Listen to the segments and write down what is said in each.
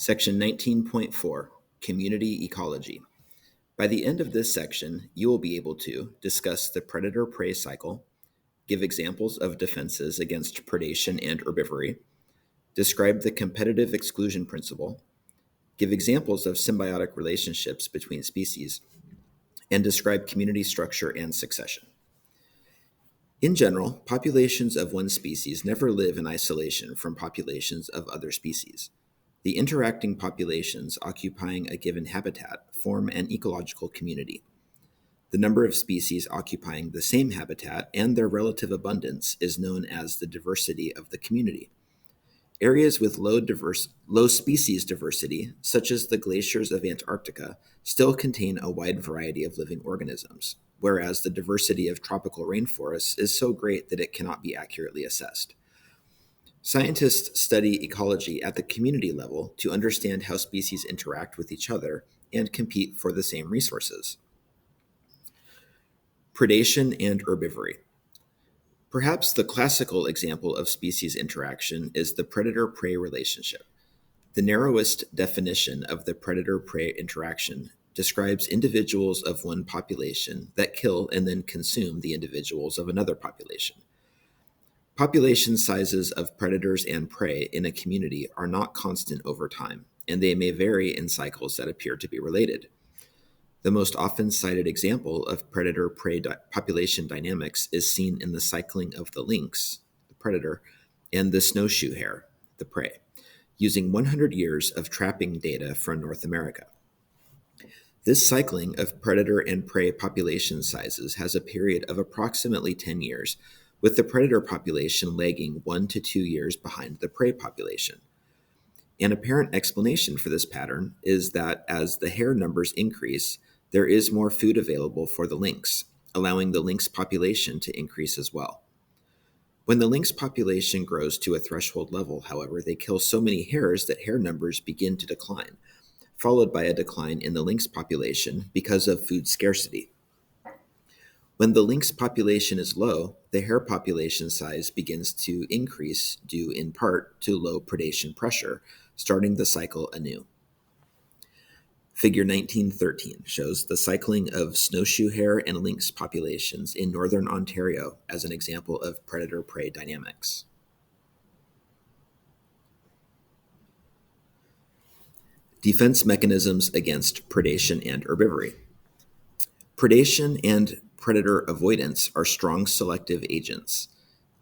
Section 19.4, Community Ecology. By the end of this section, you will be able to discuss the predator-prey cycle, give examples of defenses against predation and herbivory, describe the competitive exclusion principle, give examples of symbiotic relationships between species, and describe community structure and succession. In general, populations of one species never live in isolation from populations of other species. The interacting populations occupying a given habitat form an ecological community. The number of species occupying the same habitat and their relative abundance is known as the diversity of the community. Areas with low species diversity, such as the glaciers of Antarctica, still contain a wide variety of living organisms, whereas the diversity of tropical rainforests is so great that it cannot be accurately assessed. Scientists study ecology at the community level to understand how species interact with each other and compete for the same resources. Predation and herbivory. Perhaps the classical example of species interaction is the predator-prey relationship. The narrowest definition of the predator-prey interaction describes individuals of one population that kill and then consume the individuals of another population. Population sizes of predators and prey in a community are not constant over time, and they may vary in cycles that appear to be related. The most often cited example of predator-prey population dynamics is seen in the cycling of the lynx, the predator, and the snowshoe hare, the prey, using 100 years of trapping data from North America. This cycling of predator and prey population sizes has a period of approximately 10 years, with the predator population lagging 1 to 2 years behind the prey population. An apparent explanation for this pattern is that as the hare numbers increase, there is more food available for the lynx, allowing the lynx population to increase as well. When the lynx population grows to a threshold level, however, they kill so many hares that hare numbers begin to decline, followed by a decline in the lynx population because of food scarcity. When the lynx population is low, the hare population size begins to increase due in part to low predation pressure, starting the cycle anew. Figure 1913 shows the cycling of snowshoe hare and lynx populations in northern Ontario as an example of predator-prey dynamics. Defense mechanisms against predation and herbivory. Predation and predator avoidance are strong selective agents.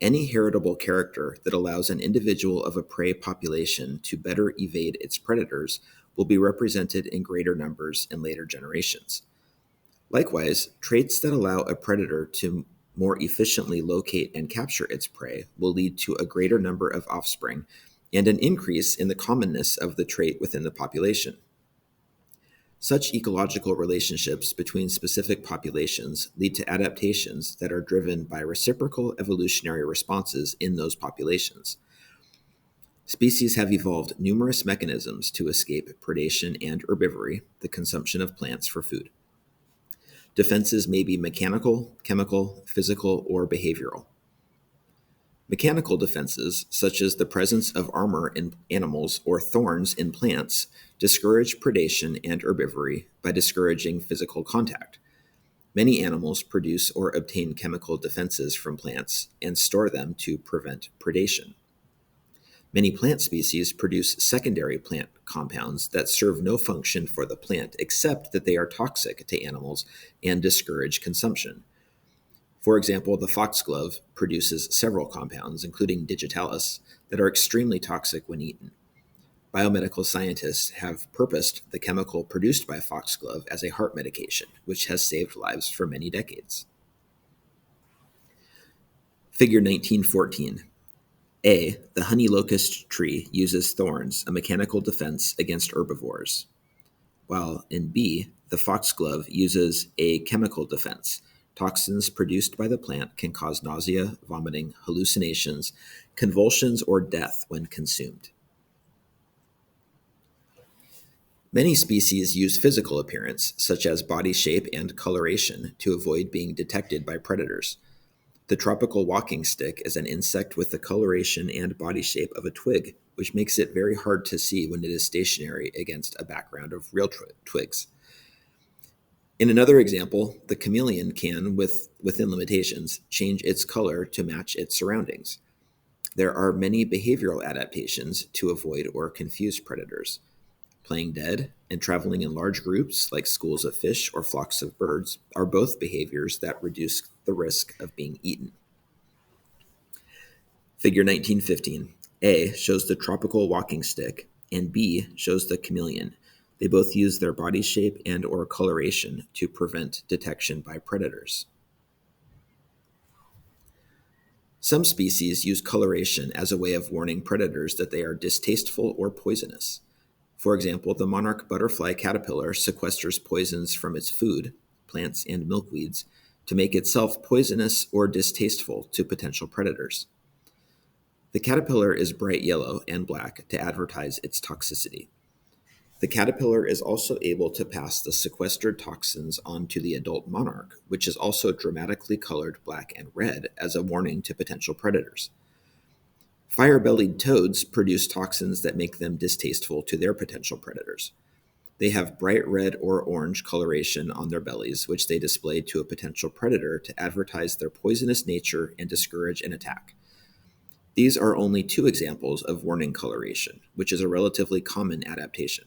Any heritable character that allows an individual of a prey population to better evade its predators will be represented in greater numbers in later generations. Likewise, traits that allow a predator to more efficiently locate and capture its prey will lead to a greater number of offspring and an increase in the commonness of the trait within the population. Such ecological relationships between specific populations lead to adaptations that are driven by reciprocal evolutionary responses in those populations. Species have evolved numerous mechanisms to escape predation and herbivory, the consumption of plants for food. Defenses may be mechanical, chemical, physical, or behavioral. Mechanical defenses, such as the presence of armor in animals or thorns in plants, discourage predation and herbivory by discouraging physical contact. Many animals produce or obtain chemical defenses from plants and store them to prevent predation. Many plant species produce secondary plant compounds that serve no function for the plant except that they are toxic to animals and discourage consumption. For example, the foxglove produces several compounds, including digitalis, that are extremely toxic when eaten. Biomedical scientists have purposed the chemical produced by foxglove as a heart medication, which has saved lives for many decades. Figure 1914. A, the honey locust tree uses thorns, a mechanical defense against herbivores, while in B, the foxglove uses a chemical defense. Toxins produced by the plant can cause nausea, vomiting, hallucinations, convulsions, or death when consumed. Many species use physical appearance, such as body shape and coloration, to avoid being detected by predators. The tropical walking stick is an insect with the coloration and body shape of a twig, which makes it very hard to see when it is stationary against a background of real twigs. In another example, the chameleon can, within limitations, change its color to match its surroundings. There are many behavioral adaptations to avoid or confuse predators. Playing dead and traveling in large groups, like schools of fish or flocks of birds, are both behaviors that reduce the risk of being eaten. Figure 1915. A shows the tropical walking stick, and B shows the chameleon. They both use their body shape and or coloration to prevent detection by predators. Some species use coloration as a way of warning predators that they are distasteful or poisonous. For example, the monarch butterfly caterpillar sequesters poisons from its food, plants and milkweeds, to make itself poisonous or distasteful to potential predators. The caterpillar is bright yellow and black to advertise its toxicity. The caterpillar is also able to pass the sequestered toxins on to the adult monarch, which is also dramatically colored black and red as a warning to potential predators. Fire-bellied toads produce toxins that make them distasteful to their potential predators. They have bright red or orange coloration on their bellies, which they display to a potential predator to advertise their poisonous nature and discourage an attack. These are only two examples of warning coloration, which is a relatively common adaptation.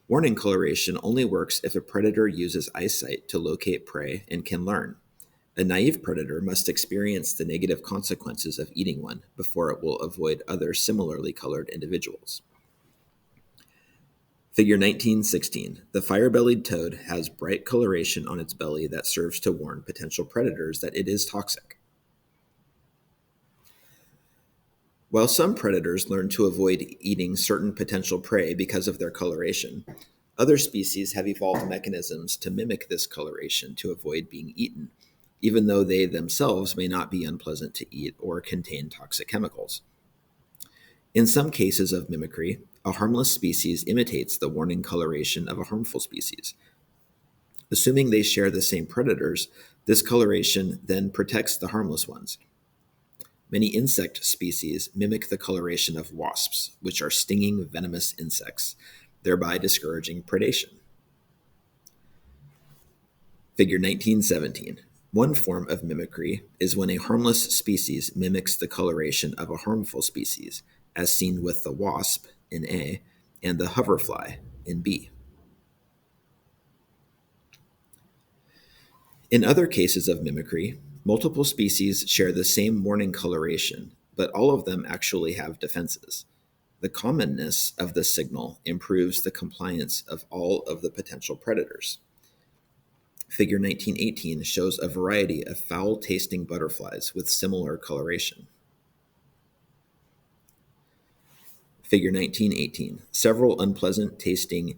Warning coloration only works if a predator uses eyesight to locate prey and can learn. A naive predator must experience the negative consequences of eating one before it will avoid other similarly colored individuals. Figure 1916. The fire-bellied toad has bright coloration on its belly that serves to warn potential predators that it is toxic. While some predators learn to avoid eating certain potential prey because of their coloration, other species have evolved mechanisms to mimic this coloration to avoid being eaten, even though they themselves may not be unpleasant to eat or contain toxic chemicals. In some cases of mimicry, a harmless species imitates the warning coloration of a harmful species. Assuming they share the same predators, this coloration then protects the harmless ones. Many insect species mimic the coloration of wasps, which are stinging, venomous insects, thereby discouraging predation. Figure 1917. One form of mimicry is when a harmless species mimics the coloration of a harmful species, as seen with the wasp in A and the hoverfly in B. In other cases of mimicry, multiple species share the same warning coloration, but all of them actually have defenses. The commonness of the signal improves the compliance of all of the potential predators. Figure 1918 shows a variety of foul-tasting butterflies with similar coloration. Figure 1918. Several unpleasant-tasting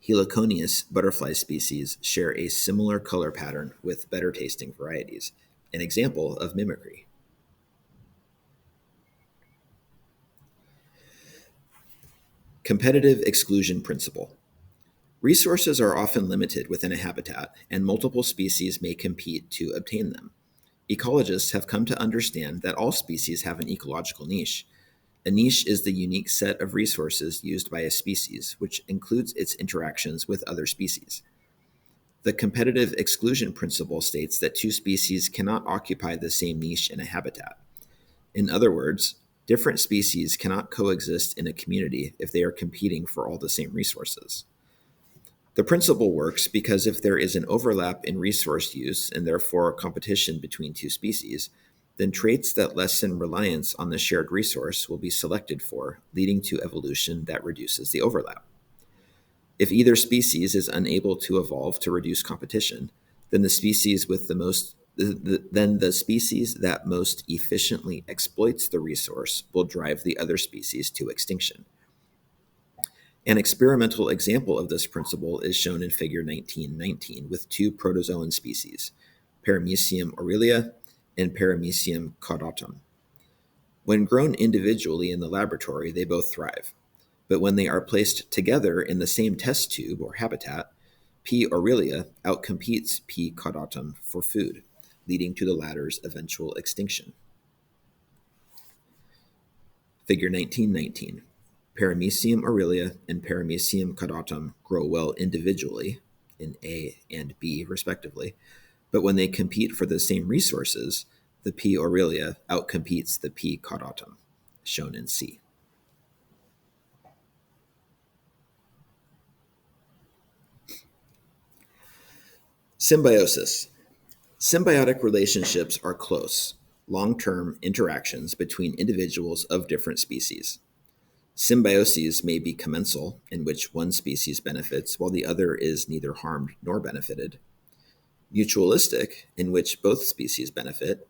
heliconius butterfly species share a similar color pattern with better-tasting varieties, an example of mimicry. Competitive exclusion principle. Resources are often limited within a habitat, and multiple species may compete to obtain them. Ecologists have come to understand that all species have an ecological niche. A niche is the unique set of resources used by a species, which includes its interactions with other species. The competitive exclusion principle states that two species cannot occupy the same niche in a habitat. In other words, different species cannot coexist in a community if they are competing for all the same resources. The principle works because if there is an overlap in resource use and therefore competition between two species, then traits that lessen reliance on the shared resource will be selected for, leading to evolution that reduces the overlap. If either species is unable to evolve to reduce competition, then the species that most efficiently exploits the resource will drive the other species to extinction. An experimental example of this principle is shown in Figure 1919 with two protozoan species, Paramecium aurelia and Paramecium caudatum. When grown individually in the laboratory, they both thrive. But when they are placed together in the same test tube or habitat, P. aurelia outcompetes P. caudatum for food. leading to the latter's eventual extinction. Figure 1919. Paramecium aurelia and Paramecium caudatum grow well individually, in A and B respectively, but when they compete for the same resources, the P. aurelia outcompetes the P. caudatum, shown in C. Symbiosis. Symbiotic relationships are close, long-term interactions between individuals of different species. Symbioses may be commensal, in which one species benefits while the other is neither harmed nor benefited, mutualistic, in which both species benefit,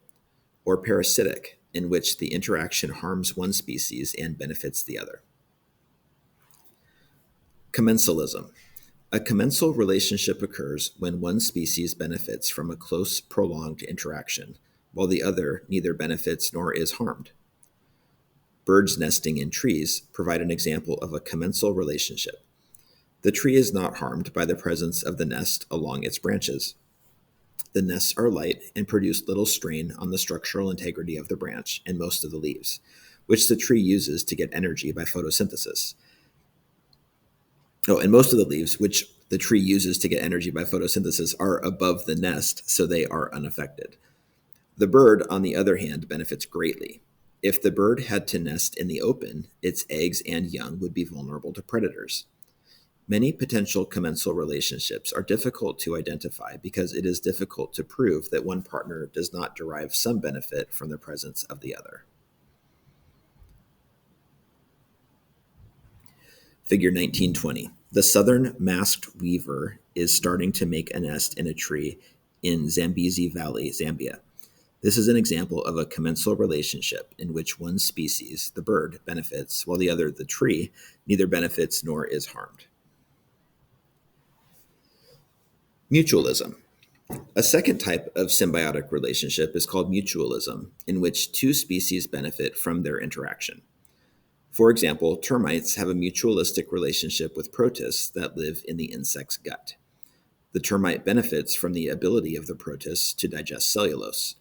or parasitic, in which the interaction harms one species and benefits the other. Commensalism. A commensal relationship occurs when one species benefits from a close, prolonged interaction, while the other neither benefits nor is harmed. Birds nesting in trees provide an example of a commensal relationship. The tree is not harmed by the presence of the nest along its branches. The nests are light and produce little strain on the structural integrity of the branch and most of the leaves, which the tree uses to get energy by photosynthesis. And most of the leaves, which the tree uses to get energy by photosynthesis, are above the nest, so they are unaffected. The bird, on the other hand, benefits greatly. If the bird had to nest in the open, its eggs and young would be vulnerable to predators. Many potential commensal relationships are difficult to identify because it is difficult to prove that one partner does not derive some benefit from the presence of the other. Figure 1920. The southern masked weaver is starting to make a nest in a tree in Zambezi Valley, Zambia. This is an example of a commensal relationship in which one species, the bird, benefits, while the other, the tree, neither benefits nor is harmed. Mutualism. A second type of symbiotic relationship is called mutualism, in which two species benefit from their interaction. For example, termites have a mutualistic relationship with protists that live in the insect's gut. The termite benefits from the ability of the protist to digest cellulose.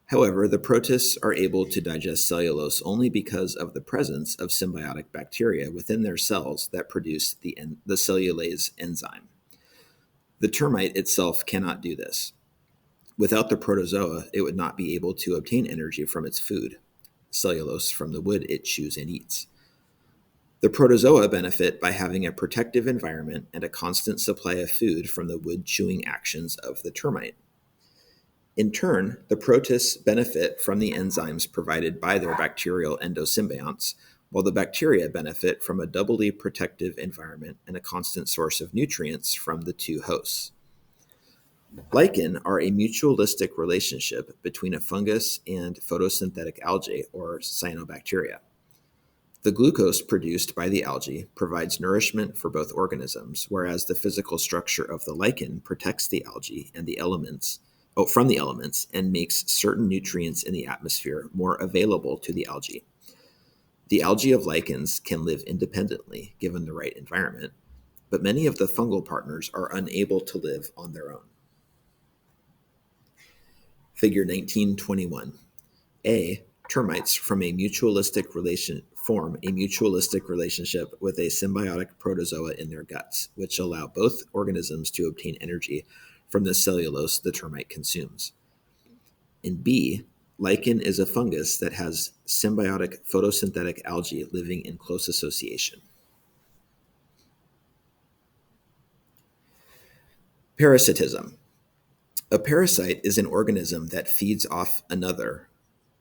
However, the protists are able to digest cellulose only because of the presence of symbiotic bacteria within their cells that produce the cellulase enzyme. The termite itself cannot do this. Without the protozoa, it would not be able to obtain energy from its food, cellulose from the wood it chews and eats. The protozoa benefit by having a protective environment and a constant supply of food from the wood-chewing actions of the termite. In turn, the protists benefit from the enzymes provided by their bacterial endosymbionts, while the bacteria benefit from a doubly protective environment and a constant source of nutrients from the two hosts. Lichen are a mutualistic relationship between a fungus and photosynthetic algae, or cyanobacteria. The glucose produced by the algae provides nourishment for both organisms, whereas the physical structure of the lichen protects the algae and from the elements and makes certain nutrients in the atmosphere more available to the algae. The algae of lichens can live independently given the right environment, but many of the fungal partners are unable to live on their own. Figure 1921. A. Termites form a mutualistic relationship with a symbiotic protozoa in their guts, which allow both organisms to obtain energy from the cellulose the termite consumes. In B, lichen is a fungus that has symbiotic photosynthetic algae living in close association. Parasitism. A parasite is an organism that feeds off another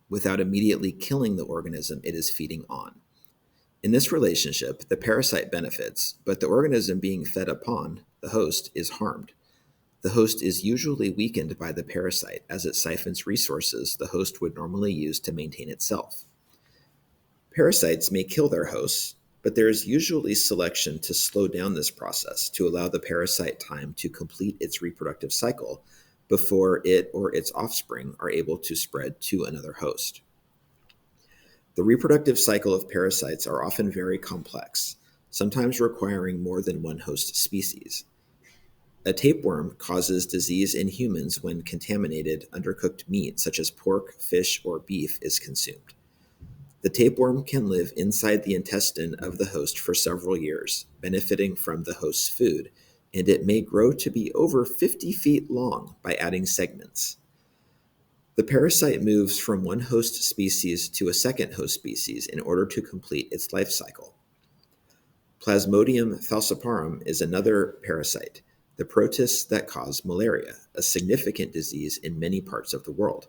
without immediately killing the organism it is feeding on. In this relationship, the parasite benefits, but the organism being fed upon, the host, is harmed. The host is usually weakened by the parasite as it siphons resources the host would normally use to maintain itself. Parasites may kill their hosts, but there is usually selection to slow down this process to allow the parasite time to complete its reproductive cycle before it or its offspring are able to spread to another host. The reproductive cycle of parasites are often very complex, sometimes requiring more than one host species. A tapeworm causes disease in humans when contaminated, undercooked meat, such as pork, fish, or beef, is consumed. The tapeworm can live inside the intestine of the host for several years, benefiting from the host's food, and it may grow to be over 50 feet long by adding segments. The parasite moves from one host species to a second host species in order to complete its life cycle. Plasmodium falciparum is another parasite, the protists that cause malaria, a significant disease in many parts of the world.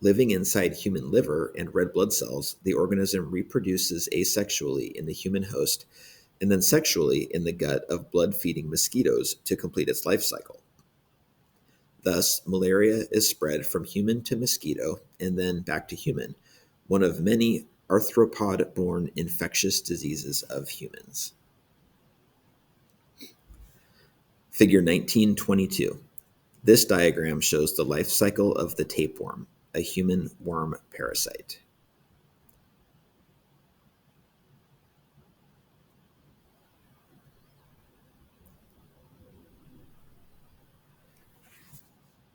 Living inside human liver and red blood cells, the organism reproduces asexually in the human host and then sexually in the gut of blood-feeding mosquitoes to complete its life cycle. Thus, malaria is spread from human to mosquito and then back to human, one of many arthropod-borne infectious diseases of humans. Figure 1922. This diagram shows the life cycle of the tapeworm, a human worm parasite.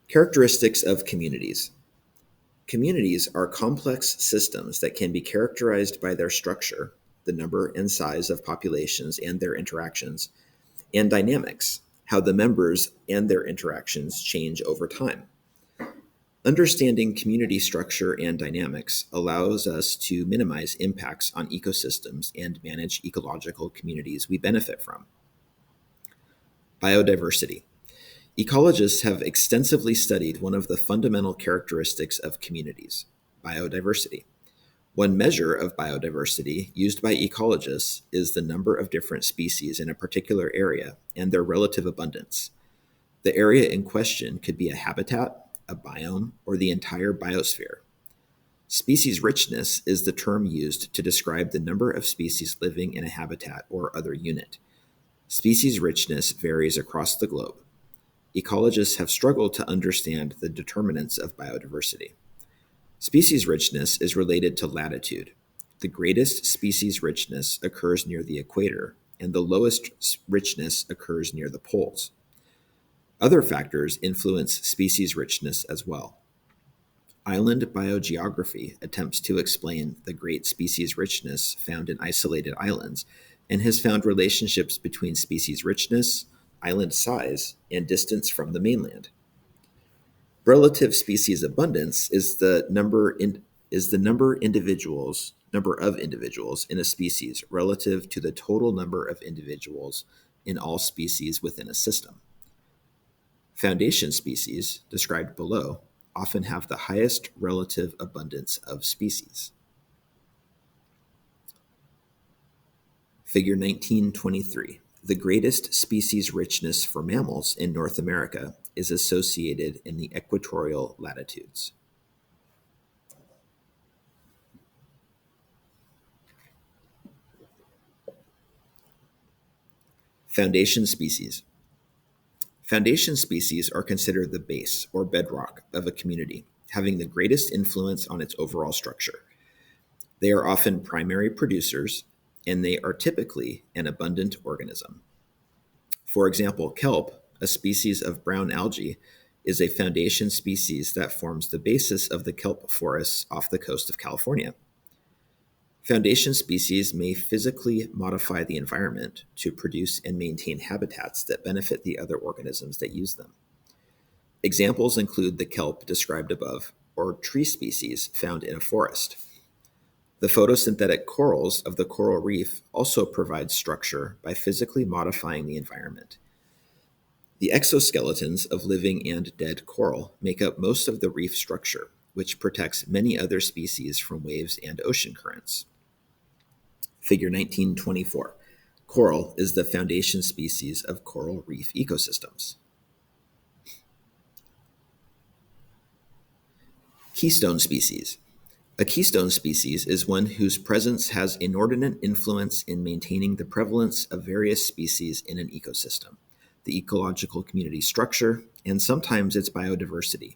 Characteristics of communities. Communities are complex systems that can be characterized by their structure, the number and size of populations and their interactions, and dynamics, how the members and their interactions change over time. Understanding community structure and dynamics allows us to minimize impacts on ecosystems and manage ecological communities we benefit from. Biodiversity. Ecologists have extensively studied one of the fundamental characteristics of communities, biodiversity. One measure of biodiversity used by ecologists is the number of different species in a particular area and their relative abundance. The area in question could be a habitat, a biome, or the entire biosphere. Species richness is the term used to describe the number of species living in a habitat or other unit. Species richness varies across the globe. Ecologists have struggled to understand the determinants of biodiversity. Species richness is related to latitude. The greatest species richness occurs near the equator, and the lowest richness occurs near the poles. Other factors influence species richness as well. Island biogeography attempts to explain the great species richness found in isolated islands and has found relationships between species richness, island size, and distance from the mainland. Relative species abundance is the number of individuals in a species relative to the total number of individuals in all species within a system. Foundation species, described below, often have the highest relative abundance of species. Figure 1923. The greatest species richness for mammals in North America is associated in the equatorial latitudes. Foundation species. Foundation species are considered the base or bedrock of a community, having the greatest influence on its overall structure. They are often primary producers, and they are typically an abundant organism. For example, kelp, a species of brown algae, is a foundation species that forms the basis of the kelp forests off the coast of California. Foundation species may physically modify the environment to produce and maintain habitats that benefit the other organisms that use them. Examples include the kelp described above, or tree species found in a forest. The photosynthetic corals of the coral reef also provide structure by physically modifying the environment. The exoskeletons of living and dead coral make up most of the reef structure, which protects many other species from waves and ocean currents. Figure 1924. Coral is the foundation species of coral reef ecosystems. Keystone species. A keystone species is one whose presence has inordinate influence in maintaining the prevalence of various species in an ecosystem, the ecological community structure, and sometimes its biodiversity.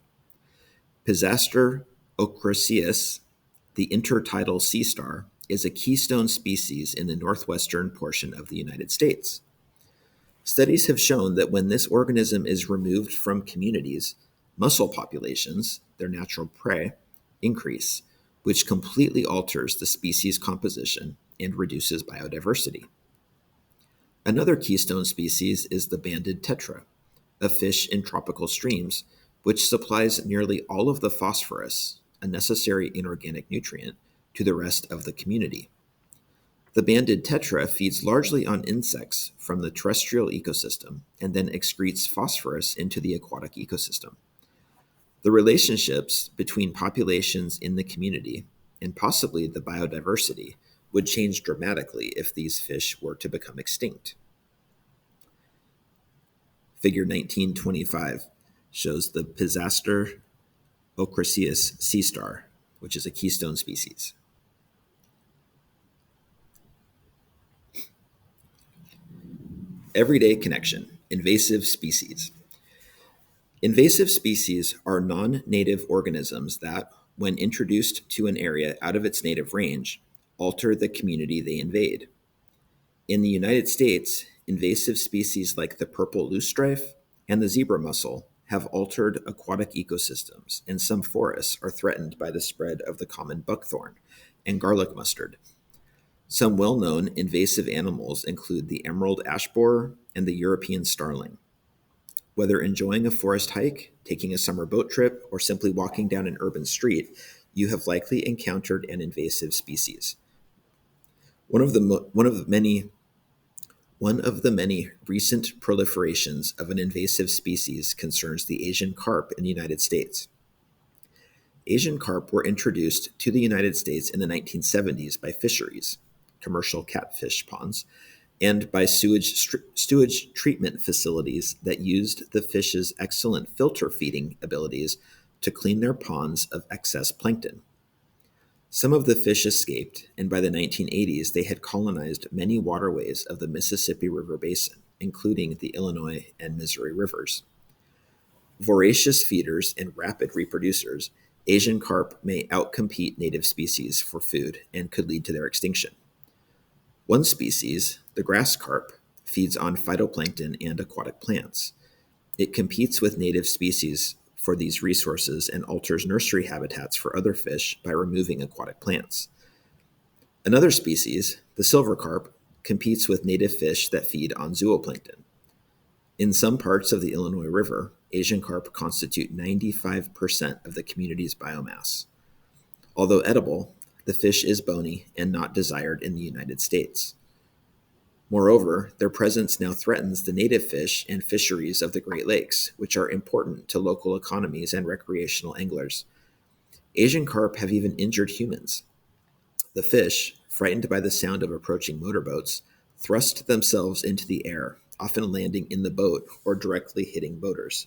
Pisaster ochraceus, the intertidal sea star, is a keystone species in the northwestern portion of the United States. Studies have shown that when this organism is removed from communities, mussel populations, their natural prey, increase, which completely alters the species composition and reduces biodiversity. Another keystone species is the banded tetra, a fish in tropical streams, which supplies nearly all of the phosphorus, a necessary inorganic nutrient, to the rest of the community. The banded tetra feeds largely on insects from the terrestrial ecosystem and then excretes phosphorus into the aquatic ecosystem. The relationships between populations in the community and possibly the biodiversity would change dramatically if these fish were to become extinct. Figure 1925 shows the Pisaster ochraceus sea star, which is a keystone species. Everyday connection, invasive species. Invasive species are non-native organisms that, when introduced to an area out of its native range, alter the community they invade. In the United States, invasive species like the purple loosestrife and the zebra mussel have altered aquatic ecosystems, and some forests are threatened by the spread of the common buckthorn and garlic mustard. Some well-known invasive animals include the emerald ash borer and the European starling. Whether enjoying a forest hike, taking a summer boat trip, or simply walking down an urban street, you have likely encountered an invasive species. One of the many recent proliferations of an invasive species concerns the Asian carp in the United States. Asian carp were introduced to the United States in the 1970s by fisheries, commercial catfish ponds, and by sewage treatment facilities that used the fish's excellent filter feeding abilities to clean their ponds of excess plankton. Some of the fish escaped, and by the 1980s, they had colonized many waterways of the Mississippi River Basin, including the Illinois and Missouri rivers. Voracious feeders and rapid reproducers, Asian carp may outcompete native species for food and could lead to their extinction. One species, the grass carp, feeds on phytoplankton and aquatic plants. It competes with native species for these resources and alters nursery habitats for other fish by removing aquatic plants. Another species, the silver carp, competes with native fish that feed on zooplankton. In some parts of the Illinois River, Asian carp constitute 95% of the community's biomass. Although edible, the fish is bony and not desired in the United States. Moreover, their presence now threatens the native fish and fisheries of the Great Lakes, which are important to local economies and recreational anglers. Asian carp have even injured humans. The fish, frightened by the sound of approaching motorboats, thrust themselves into the air, often landing in the boat or directly hitting boaters.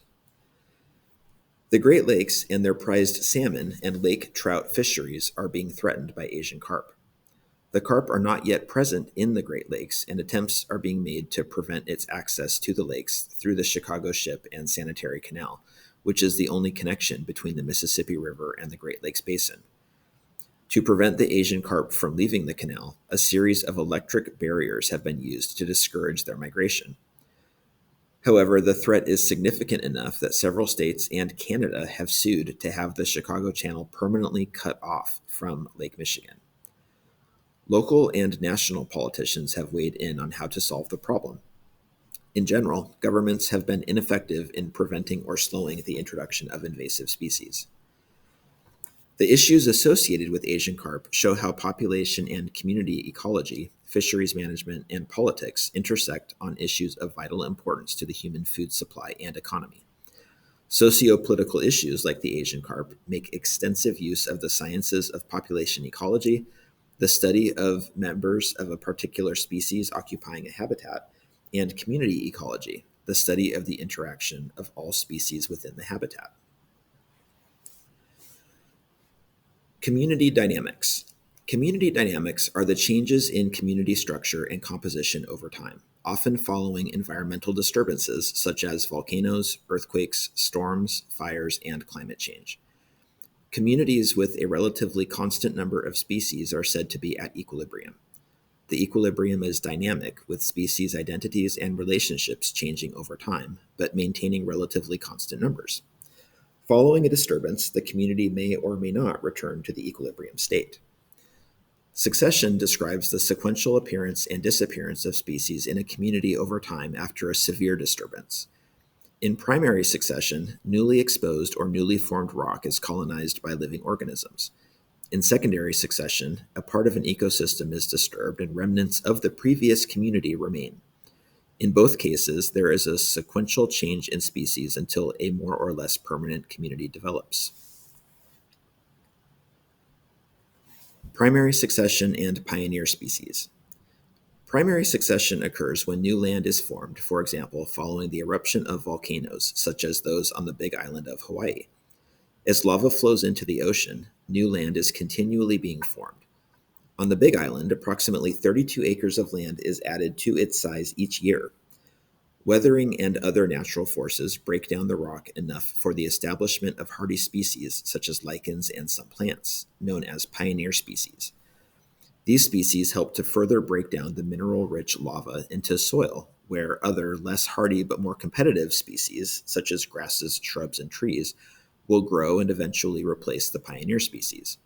The Great Lakes and their prized salmon and lake trout fisheries are being threatened by Asian carp. The carp are not yet present in the Great Lakes, and attempts are being made to prevent its access to the lakes through the Chicago Ship and Sanitary Canal, which is the only connection between the Mississippi River and the Great Lakes Basin. To prevent the Asian carp from leaving the canal, a series of electric barriers have been used to discourage their migration. However, the threat is significant enough that several states and Canada have sued to have the Chicago Channel permanently cut off from Lake Michigan. Local and national politicians have weighed in on how to solve the problem. In general, governments have been ineffective in preventing or slowing the introduction of invasive species. The issues associated with Asian carp show how population and community ecology, fisheries management, and politics intersect on issues of vital importance to the human food supply and economy. Socio-political issues like the Asian carp make extensive use of the sciences of population ecology, the study of members of a particular species occupying a habitat, and community ecology, the study of the interaction of all species within the habitat. Community dynamics. Community dynamics are the changes in community structure and composition over time, often following environmental disturbances such as volcanoes, earthquakes, storms, fires, and climate change. Communities with a relatively constant number of species are said to be at equilibrium. The equilibrium is dynamic, with species identities and relationships changing over time, but maintaining relatively constant numbers. Following a disturbance, the community may or may not return to the equilibrium state. Succession describes the sequential appearance and disappearance of species in a community over time after a severe disturbance. In primary succession, newly exposed or newly formed rock is colonized by living organisms. In secondary succession, a part of an ecosystem is disturbed and remnants of the previous community remain. In both cases, there is a sequential change in species until a more or less permanent community develops. Primary succession and pioneer species. Primary succession occurs when new land is formed, for example, following the eruption of volcanoes, such as those on the Big Island of Hawaii. As lava flows into the ocean, new land is continually being formed. On the Big Island, approximately 32 acres of land is added to its size each year. Weathering and other natural forces break down the rock enough for the establishment of hardy species, such as lichens and some plants, known as pioneer species. These species help to further break down the mineral-rich lava into soil, where other, less hardy but more competitive species, such as grasses, shrubs, and trees, will grow and eventually replace the pioneer species.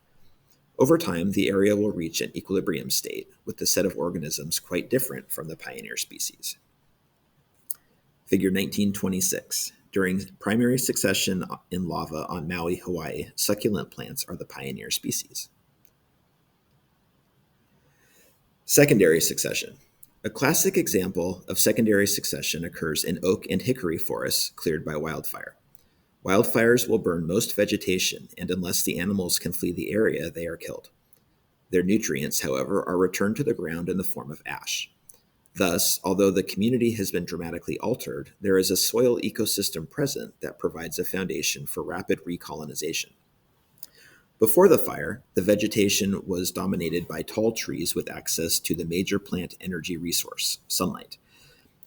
Over time, the area will reach an equilibrium state, with the set of organisms quite different from the pioneer species. Figure 1926. During primary succession in lava on Maui, Hawaii, succulent plants are the pioneer species. Secondary succession. A classic example of secondary succession occurs in oak and hickory forests cleared by wildfire. Wildfires will burn most vegetation, and unless the animals can flee the area, they are killed. Their nutrients, however, are returned to the ground in the form of ash. Thus, although the community has been dramatically altered, there is a soil ecosystem present that provides a foundation for rapid recolonization. Before the fire, the vegetation was dominated by tall trees with access to the major plant energy resource, sunlight.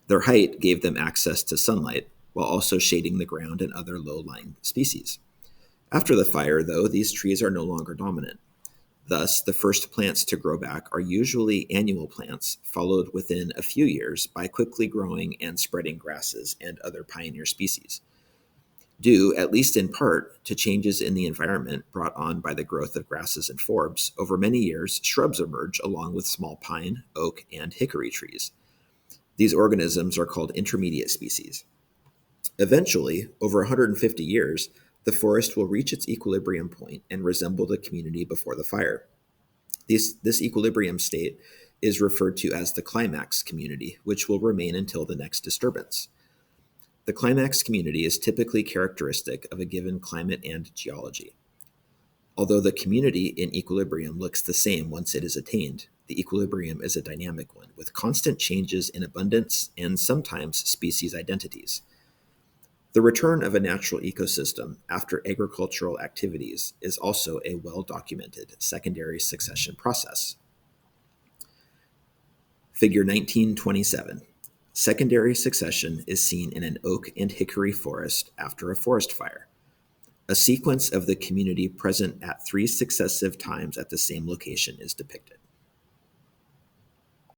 Their height gave them access to sunlight, while also shading the ground and other low-lying species. After the fire, though, these trees are no longer dominant. Thus, the first plants to grow back are usually annual plants, followed within a few years by quickly growing and spreading grasses and other pioneer species. Due, at least in part, to changes in the environment brought on by the growth of grasses and forbs, over many years, shrubs emerge along with small pine, oak, and hickory trees. These organisms are called intermediate species. Eventually, over 150 years, the forest will reach its equilibrium point and resemble the community before the fire. This equilibrium state is referred to as the climax community, which will remain until the next disturbance. The climax community is typically characteristic of a given climate and geology. Although the community in equilibrium looks the same once it is attained, the equilibrium is a dynamic one, with constant changes in abundance and sometimes species identities. The return of a natural ecosystem after agricultural activities is also a well-documented secondary succession process. Figure 1927. Secondary succession is seen in an oak and hickory forest after a forest fire. A sequence of the community present at 3 successive times at the same location is depicted.